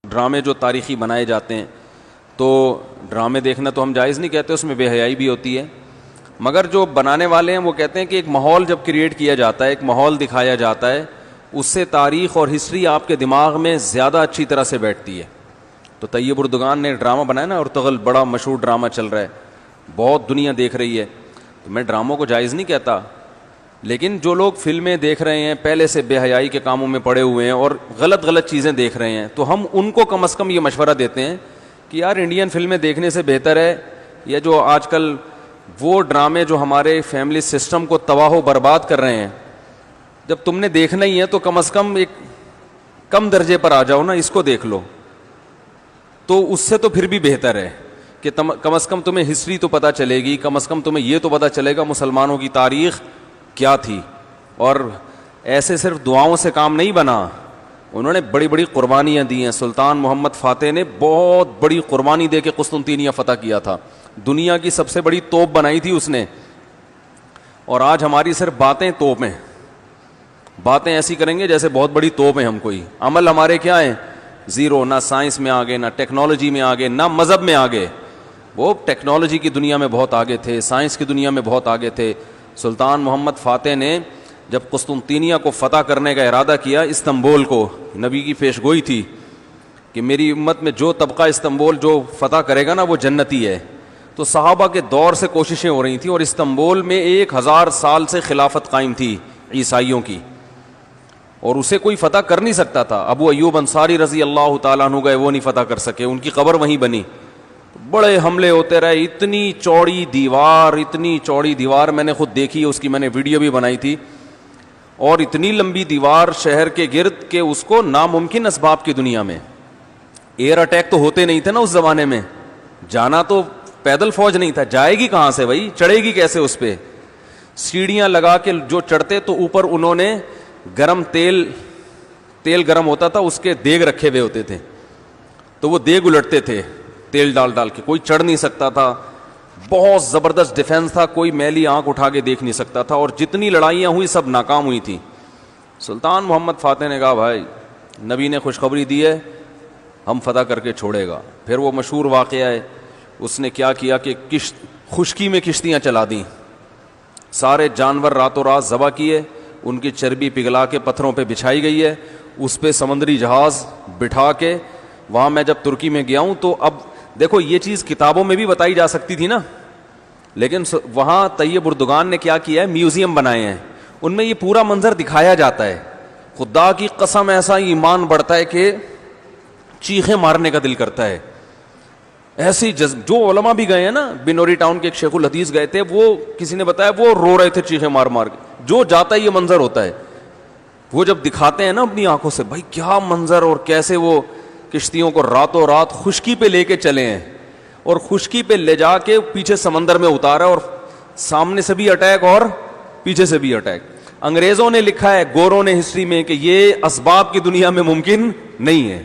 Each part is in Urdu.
ڈرامے جو تاریخی بنائے جاتے ہیں، تو ڈرامے دیکھنا تو ہم جائز نہیں کہتے، اس میں بے حیائی بھی ہوتی ہے، مگر جو بنانے والے ہیں وہ کہتے ہیں کہ ایک ماحول جب کریٹ کیا جاتا ہے، ایک ماحول دکھایا جاتا ہے، اس سے تاریخ اور ہسٹری آپ کے دماغ میں زیادہ اچھی طرح سے بیٹھتی ہے۔ تو طیب اردگان نے ڈرامہ بنایا نا، ارطغرل بڑا مشہور ڈرامہ چل رہا ہے، بہت دنیا دیکھ رہی ہے، تو میں ڈراموں کو جائز نہیں کہتا، لیکن جو لوگ فلمیں دیکھ رہے ہیں پہلے سے بے حیائی کے کاموں میں پڑے ہوئے ہیں اور غلط چیزیں دیکھ رہے ہیں، تو ہم ان کو کم از کم یہ مشورہ دیتے ہیں کہ یار انڈین فلمیں دیکھنے سے بہتر ہے یہ جو آج کل وہ ڈرامے جو ہمارے فیملی سسٹم کو تباہ و برباد کر رہے ہیں، جب تم نے دیکھنا ہی ہے تو کم از کم ایک کم درجے پر آ جاؤ نا، اس کو دیکھ لو، تو اس سے تو پھر بھی بہتر ہے کہ کم از کم تمہیں ہسٹری تو پتہ چلے گی، کم از کم تمہیں یہ تو پتہ چلے گا مسلمانوں کی تاریخ کیا تھی۔ اور ایسے صرف دعاؤں سے کام نہیں بنا، انہوں نے بڑی بڑی قربانیاں دی ہیں۔ سلطان محمد فاتح نے بہت بڑی قربانی دے کے قسطنطینیہ فتح کیا تھا، دنیا کی سب سے بڑی توپ بنائی تھی اس نے، اور آج ہماری صرف باتیں توپ ہیں، باتیں ایسی کریں گے جیسے بہت بڑی توپ ہیں ہم، کوئی عمل ہمارے کیا ہیں زیرو، نہ سائنس میں آگے، نہ ٹیکنالوجی میں آگے، نہ مذہب میں آگے۔ وہ ٹیکنالوجی کی دنیا میں بہت آگے تھے، سائنس کی دنیا میں بہت آگے تھے۔ سلطان محمد فاتح نے جب قسطنطینیہ کو فتح کرنے کا ارادہ کیا، استنبول کو، نبی کی پیش گوئی تھی کہ میری امت میں جو طبقہ استنبول جو فتح کرے گا نا وہ جنتی ہے، تو صحابہ کے دور سے کوششیں ہو رہی تھیں، اور استنبول میں 1000 سال سے خلافت قائم تھی عیسائیوں کی، اور اسے کوئی فتح کر نہیں سکتا تھا۔ ابو ایوب انصاری رضی اللہ تعالیٰ عنہ گئے، وہ نہیں فتح کر سکے، ان کی قبر وہیں بنی، بڑے حملے ہوتے رہے، اتنی چوڑی دیوار میں نے خود دیکھی ہے، اس کی میں نے ویڈیو بھی بنائی تھی، اور اتنی لمبی دیوار شہر کے گرد کہ اس کو ناممکن اسباب کی دنیا میں، ایئر اٹیک تو ہوتے نہیں تھے نا اس زمانے میں، جانا تو پیدل فوج نہیں تھا، جائے گی کہاں سے بھائی، چڑھے گی کیسے اس پہ؟ سیڑھیاں لگا کے جو چڑھتے تو اوپر انہوں نے گرم تیل گرم ہوتا تھا، اس کے دیگ رکھے ہوئے ہوتے تھے، تو وہ دیگ الٹتے تھے تیل ڈال کے، کوئی چڑھ نہیں سکتا تھا، بہت زبردست ڈیفنس تھا، کوئی میلی آنکھ اٹھا کے دیکھ نہیں سکتا تھا، اور جتنی لڑائیاں ہوئی سب ناکام ہوئی تھیں۔ سلطان محمد فاتح نے کہا بھائی نبی نے خوشخبری دی ہے، ہم فتح کر کے چھوڑے گا۔ پھر وہ مشہور واقعہ ہے، اس نے کیا کیا کہ خشکی میں کشتیاں چلا دیں، سارے جانور راتوں رات ذبح کیے، ان کی چربی پگھلا کے پتھروں پہ بچھائی گئی ہے، اس پہ سمندری جہاز بٹھا کے، وہاں میں جب ترکی میں گیا ہوں تو اب دیکھو یہ چیز کتابوں میں بھی بتائی جا سکتی تھی نا، لیکن وہاں طیب اردگان نے کیا کیا ہے، میوزیم بنائے ہیں، ان میں یہ پورا منظر دکھایا جاتا ہے۔ خدا کی قسم ایسا ایمان بڑھتا ہے کہ چیخیں مارنے کا دل کرتا ہے، ایسی جو علماء بھی گئے ہیں نا، بنوری ٹاؤن کے ایک شیخ الحدیث گئے تھے، وہ کسی نے بتایا وہ رو رہے تھے چیخیں مار مار کے، جو جاتا ہے یہ منظر ہوتا ہے، وہ جب دکھاتے ہیں نا اپنی آنکھوں سے، بھائی کیا منظر، اور کیسے وہ کشتیوں کو راتوں رات خشکی پہ لے کے چلے ہیں، اور خشکی پہ لے جا کے پیچھے سمندر میں اتارا، اور سامنے سے بھی اٹیک اور پیچھے سے بھی اٹیک۔ انگریزوں نے لکھا ہے، گوروں نے ہسٹری میں، کہ یہ اسباب کی دنیا میں ممکن نہیں ہے،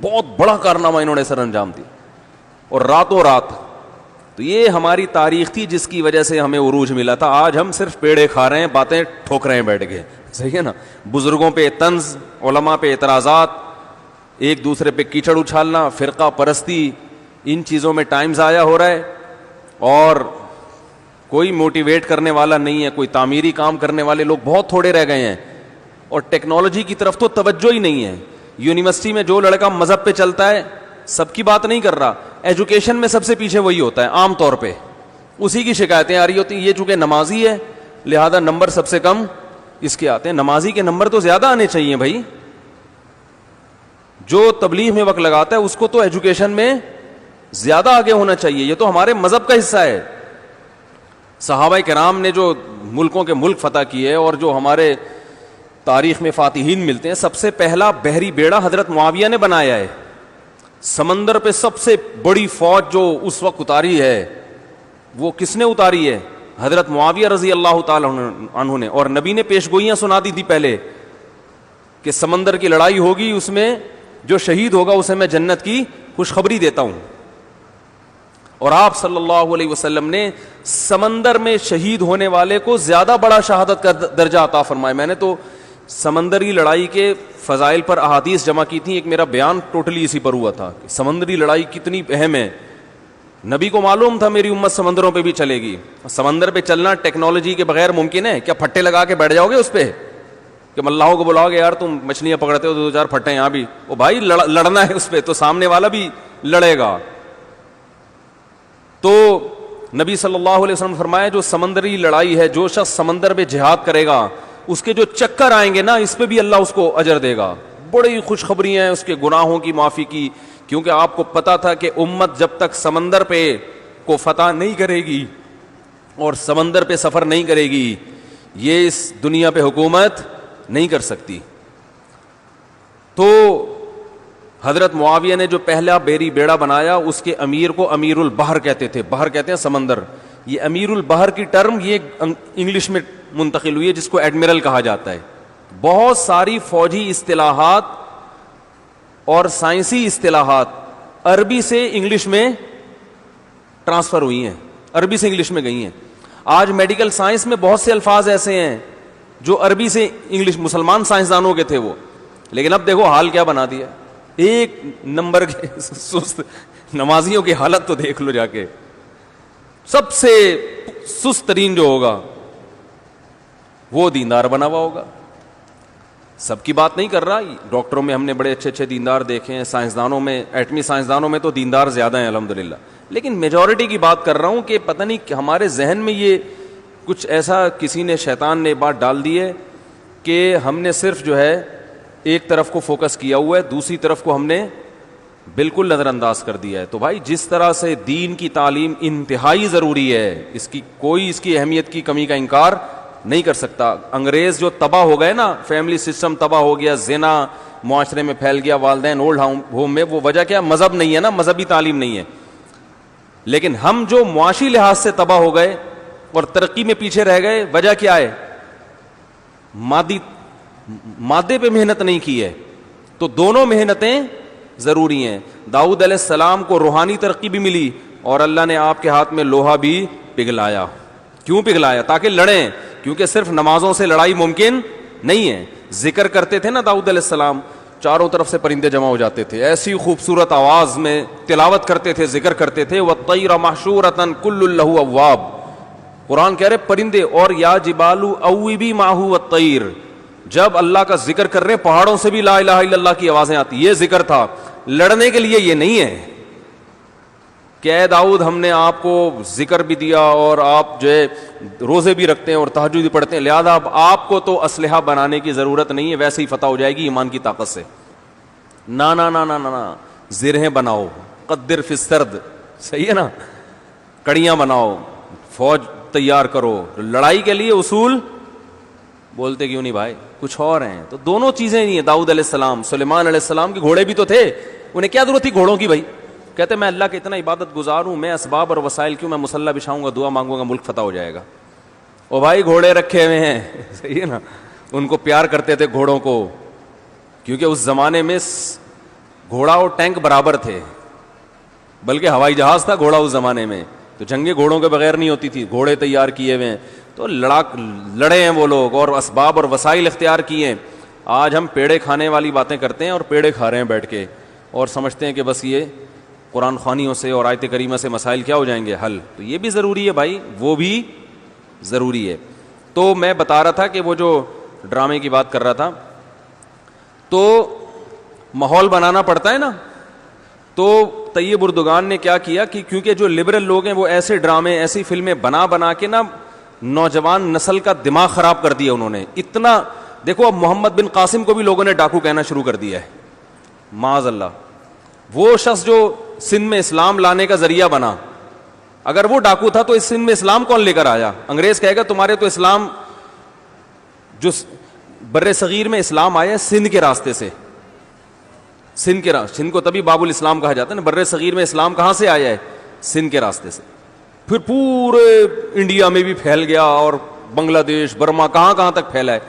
بہت بڑا کارنامہ انہوں نے سر انجام دی، اور راتوں رات۔ تو یہ ہماری تاریخ تھی جس کی وجہ سے ہمیں عروج ملا تھا، آج ہم صرف پیڑے کھا رہے ہیں، باتیں ٹھوک رہے ہیں بیٹھ کے، صحیح ہے نا؟ بزرگوں پہ طنز، علماء پہ اعتراضات، ایک دوسرے پہ کیچڑ اچھالنا، فرقہ پرستی، ان چیزوں میں ٹائم ضائع ہو رہا ہے، اور کوئی موٹیویٹ کرنے والا نہیں ہے، کوئی تعمیری کام کرنے والے لوگ بہت تھوڑے رہ گئے ہیں، اور ٹیکنالوجی کی طرف تو توجہ ہی نہیں ہے۔ یونیورسٹی میں جو لڑکا مذہب پہ چلتا ہے، سب کی بات نہیں کر رہا، ایجوکیشن میں سب سے پیچھے وہی ہوتا ہے، عام طور پہ اسی کی شکایتیں آ رہی ہوتی ہیں، یہ چونکہ نمازی ہے لہذا نمبر سب سے کم اس کے آتے ہیں۔ نمازی کے نمبر تو زیادہ آنے چاہیے بھائی، جو تبلیغ میں وقت لگاتا ہے اس کو تو ایجوکیشن میں زیادہ آگے ہونا چاہیے، یہ تو ہمارے مذہب کا حصہ ہے۔ صحابہ کرام نے جو ملکوں کے ملک فتح کیے، اور جو ہمارے تاریخ میں فاتحین ملتے ہیں، سب سے پہلا بحری بیڑا حضرت معاویہ نے بنایا ہے، سمندر پہ سب سے بڑی فوج جو اس وقت اتاری ہے وہ کس نے اتاری ہے؟ حضرت معاویہ رضی اللہ تعالی عنہ نے، اور نبی نے پیشگوئیاں سنا دی تھی پہلے کہ سمندر کی لڑائی ہوگی، اس میں جو شہید ہوگا اسے میں جنت کی خوشخبری دیتا ہوں، اور آپ صلی اللہ علیہ وسلم نے سمندر میں شہید ہونے والے کو زیادہ بڑا شہادت کا درجہ عطا فرمایا۔ میں نے تو سمندری لڑائی کے فضائل پر احادیث جمع کی تھیں. ایک میرا بیان ٹوٹلی اسی پر ہوا تھا کہ سمندری لڑائی کتنی اہم ہے. نبی کو معلوم تھا میری امت سمندروں پہ بھی چلے گی. سمندر پہ چلنا ٹیکنالوجی کے بغیر ممکن ہے کیا؟ پھٹے لگا کے بیٹھ جاؤ گے اس پہ کہ ملاحوں کو بلاؤ گے یار تم مچھلیاں پکڑتے ہو تو 2-4 پھٹے یہاں بھی, او بھائی لڑنا ہے اس پہ تو سامنے والا بھی لڑے گا. تو نبی صلی اللہ علیہ وسلم نے فرمایا جو سمندری لڑائی ہے, جو شخص سمندر پہ جہاد کرے گا اس کے جو چکر آئیں گے نا اس پہ بھی اللہ اس کو اجر دے گا. بڑی خوشخبری ہیں اس کے گناہوں کی معافی کی, کیونکہ آپ کو پتا تھا کہ امت جب تک سمندر پہ کو فتح نہیں کرے گی اور سمندر پہ سفر نہیں کرے گی یہ اس دنیا پہ حکومت نہیں کر سکتی. تو حضرت معاویہ نے جو پہلا بیڑا بنایا اس کے امیر کو امیر البحر کہتے تھے. بحر کہتے ہیں سمندر. یہ امیر البحر کی ٹرم یہ انگلش میں منتقل ہوئی ہے جس کو ایڈمرل کہا جاتا ہے. بہت ساری فوجی اصطلاحات اور سائنسی اصطلاحات عربی سے انگلش میں ٹرانسفر ہوئی ہیں, عربی سے انگلش میں گئی ہیں. آج میڈیکل سائنس میں بہت سے الفاظ ایسے ہیں جو عربی سے انگلش, مسلمان سائنسدانوں کے تھے وہ, لیکن اب دیکھو حال کیا بنا دیا. ایک نمبر کے سست نمازیوں کی حالت تو دیکھ لو جا کے. سب سے سست ترین جو ہوگا وہ دیندار بنا ہوا ہوگا. سب کی بات نہیں کر رہا, ڈاکٹروں میں ہم نے بڑے اچھے اچھے دیندار دیکھے ہیں, سائنسدانوں میں, ایٹمی سائنسدانوں میں تو دیندار زیادہ ہیں الحمدللہ, لیکن میجورٹی کی بات کر رہا ہوں کہ پتہ نہیں ہمارے ذہن میں یہ کچھ ایسا کسی نے, شیطان نے بات ڈال دی ہے کہ ہم نے صرف جو ہے ایک طرف کو فوکس کیا ہوا ہے, دوسری طرف کو ہم نے بالکل نظر انداز کر دیا ہے. تو بھائی جس طرح سے دین کی تعلیم انتہائی ضروری ہے, اس کی کوئی اس کی اہمیت کی کمی کا انکار نہیں کر سکتا. انگریز جو تباہ ہو گئے نا, فیملی سسٹم تباہ ہو گیا, زنا معاشرے میں پھیل گیا, والدین اولڈ ہوم میں, وہ وجہ کیا؟ مذہب نہیں ہے نا, مذہبی تعلیم نہیں ہے. لیکن ہم جو معاشی لحاظ سے تباہ ہو گئے اور ترقی میں پیچھے رہ گئے, وجہ کیا ہے؟ مادے پہ محنت نہیں کی ہے. تو دونوں محنتیں ضروری ہیں. داؤد علیہ السلام کو روحانی ترقی بھی ملی اور اللہ نے آپ کے ہاتھ میں لوہا بھی پگھلایا. کیوں پگھلایا؟ تاکہ لڑیں, کیونکہ صرف نمازوں سے لڑائی ممکن نہیں ہے. ذکر کرتے تھے نا داؤد علیہ السلام, چاروں طرف سے پرندے جمع ہو جاتے تھے, ایسی خوبصورت آواز میں تلاوت کرتے تھے, ذکر کرتے تھے. وَالطَّيْرَ مَحْشُورَةً كُلٌّ لَهُ أَوَّابٌ, قرآن کہہ رہے پرندے, اور یا جبالُ أَوِّبِي مَعَهُ وَالطَّيْرُ, جب اللہ کا ذکر کر رہے پہاڑوں سے بھی لا الہ الا اللہ کی آوازیں آتی. یہ ذکر تھا, لڑنے کے لیے یہ نہیں ہے کہ اے داؤد ہم نے آپ کو ذکر بھی دیا اور آپ جو ہے روزے بھی رکھتے ہیں اور تہجد بھی پڑھتے ہیں, لہذا اب آپ کو تو اسلحہ بنانے کی ضرورت نہیں ہے, ویسے ہی فتح ہو جائے گی ایمان کی طاقت سے. نا نا نا نا نا, زرہیں بناؤ, قدر فی السرد, صحیح ہے نا, کڑیاں بناؤ, فوج تیار کرو, لڑائی کے لیے اصول بولتے کیوں نہیں بھائی, کچھ اور ہیں. تو دونوں چیزیں نہیں ہیں. داؤد علیہ السلام, سلیمان علیہ السلام کے گھوڑے بھی تو تھے, انہیں کیا ضرورت تھی گھوڑوں کی بھائی؟ کہتے میں اللہ کے اتنا عبادت گزار ہوں, میں اسباب اور وسائل کیوں, میں مصلی بچھاؤں گا, دعا مانگوں گا, ملک فتح ہو جائے گا. او بھائی گھوڑے رکھے ہوئے ہیں, صحیح ہے نا, ان کو پیار کرتے تھے گھوڑوں کو, کیونکہ اس زمانے میں گھوڑا اور ٹینک برابر تھے, بلکہ ہوائی جہاز تھا گھوڑا اس زمانے میں, تو جنگیں گھوڑوں کے بغیر نہیں ہوتی تھی, گھوڑے تیار کیے ہوئے ہیں. تو لڑے ہیں وہ لوگ اور اسباب اور وسائل اختیار کیے ہیں. آج ہم پیڑے کھانے والی باتیں کرتے ہیں اور پیڑے کھا رہے ہیں بیٹھ کے, اور سمجھتے ہیں کہ بس یہ قرآن خوانیوں سے اور آیت کریمہ سے مسائل کیا ہو جائیں گے حل. تو یہ بھی ضروری ہے بھائی, وہ بھی ضروری ہے. تو میں بتا رہا تھا کہ وہ جو ڈرامے کی بات کر رہا تھا, تو ماحول بنانا پڑتا ہے نا. تو طیب اردگان نے کیا کیا کہ کیونکہ جو لبرل لوگ ہیں وہ ایسے ڈرامے, ایسی فلمیں بنا کے نا نوجوان نسل کا دماغ خراب کر دیا انہوں نے. اتنا دیکھو, اب محمد بن قاسم کو بھی لوگوں نے ڈاکو کہنا شروع کر دیا ہے, معاذ اللہ. وہ شخص جو سندھ میں اسلام لانے کا ذریعہ بنا, اگر وہ ڈاکو تھا تو اس سندھ میں اسلام کون لے کر آیا؟ انگریز کہے گا تمہارے تو اسلام, جو بر صغیر میں اسلام آیا سندھ کے راستے سے, سندھ کو تبھی باب الاسلام کہا جاتا ہے نا. بر صغیر میں اسلام کہاں سے آیا ہے؟ سندھ کے راستے سے. پھر پورے انڈیا میں بھی پھیل گیا اور بنگلہ دیش, برما, کہاں تک پھیلا ہے.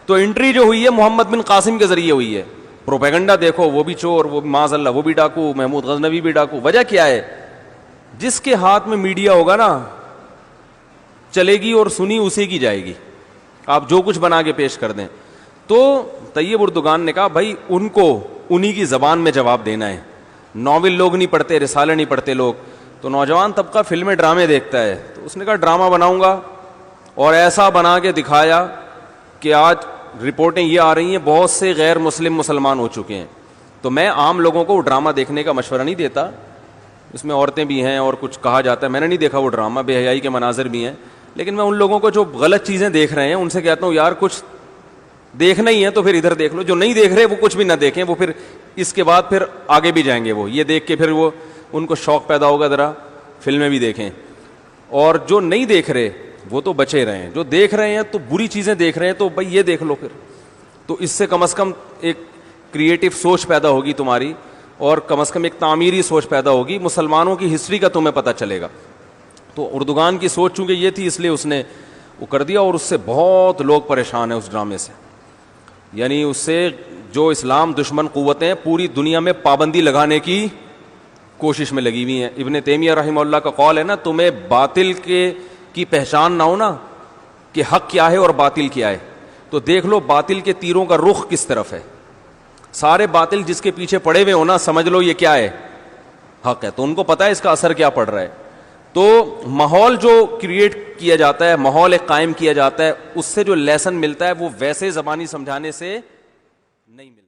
تو انٹری جو ہوئی ہے محمد بن قاسم کے ذریعے ہوئی ہے. پروپیگنڈا دیکھو, وہ بھی چور, وہ بھی معاذ اللہ وہ بھی ڈاکو, محمود غزنوی بھی ڈاکو. وجہ کیا ہے؟ جس کے ہاتھ میں میڈیا ہوگا نا چلے گی اور سنی اسی کی جائے گی, آپ جو کچھ بنا کے پیش کر دیں. تو طیب اردگان نے کہا بھائی ان کو انہی کی زبان میں جواب دینا ہے. ناول لوگ نہیں پڑھتے, رسالے نہیں پڑھتے لوگ, تو نوجوان طبقہ فلمیں ڈرامے دیکھتا ہے. تو اس نے کہا ڈرامہ بناؤں گا, اور ایسا بنا کے دکھایا کہ آج رپورٹیں یہ آ رہی ہیں بہت سے غیر مسلم مسلمان ہو چکے ہیں. تو میں عام لوگوں کو ڈرامہ دیکھنے کا مشورہ نہیں دیتا, اس میں عورتیں بھی ہیں اور کچھ کہا جاتا ہے, میں نے نہیں دیکھا وہ ڈرامہ, بے حیائی کے مناظر بھی ہیں, لیکن میں ان لوگوں کو جو غلط چیزیں دیکھ رہے ہیں ان سے کہتا ہوں یار کچھ دیکھنا ہی ہے تو پھر ادھر دیکھ لو, جو نہیں دیکھ رہے وہ کچھ بھی نہ دیکھیں, وہ پھر اس کے بعد پھر آگے بھی جائیں گے, وہ یہ دیکھ کے پھر وہ ان کو شوق پیدا ہوگا ذرا فلمیں بھی دیکھیں. اور جو نہیں دیکھ رہے وہ تو بچے رہے ہیں, جو دیکھ رہے ہیں تو بری چیزیں دیکھ رہے ہیں تو بھائی یہ دیکھ لو پھر, تو اس سے کم از کم ایک کریٹو سوچ پیدا ہوگی تمہاری, اور کم از کم ایک تعمیری سوچ پیدا ہوگی, مسلمانوں کی ہسٹری کا تمہیں پتہ چلے گا. تو اردگان کی سوچ چونکہ یہ تھی اس لیے اس نے وہ کر دیا, اور اس سے بہت لوگ پریشان ہیں اس ڈرامے سے. یعنی اس سے جو اسلام دشمن قوتیں پوری دنیا میں پابندی لگانے کی کوشش میں لگی ہوئی ہیں. ابن تیمیہ رحمہ اللہ کا قول ہے نا, تمہیں باطل کی پہچان نہ ہو نا کہ حق کیا ہے اور باطل کیا ہے, تو دیکھ لو باطل کے تیروں کا رخ کس طرف ہے. سارے باطل جس کے پیچھے پڑے ہوئے ہو نا, سمجھ لو یہ کیا ہے, حق ہے, تو ان کو پتا ہے اس کا اثر کیا پڑ رہا ہے. تو ماحول جو کریٹ کیا جاتا ہے, ماحول ایک قائم کیا جاتا ہے, اس سے جو لیسن ملتا ہے وہ ویسے زبانی سمجھانے سے نہیں ملتا.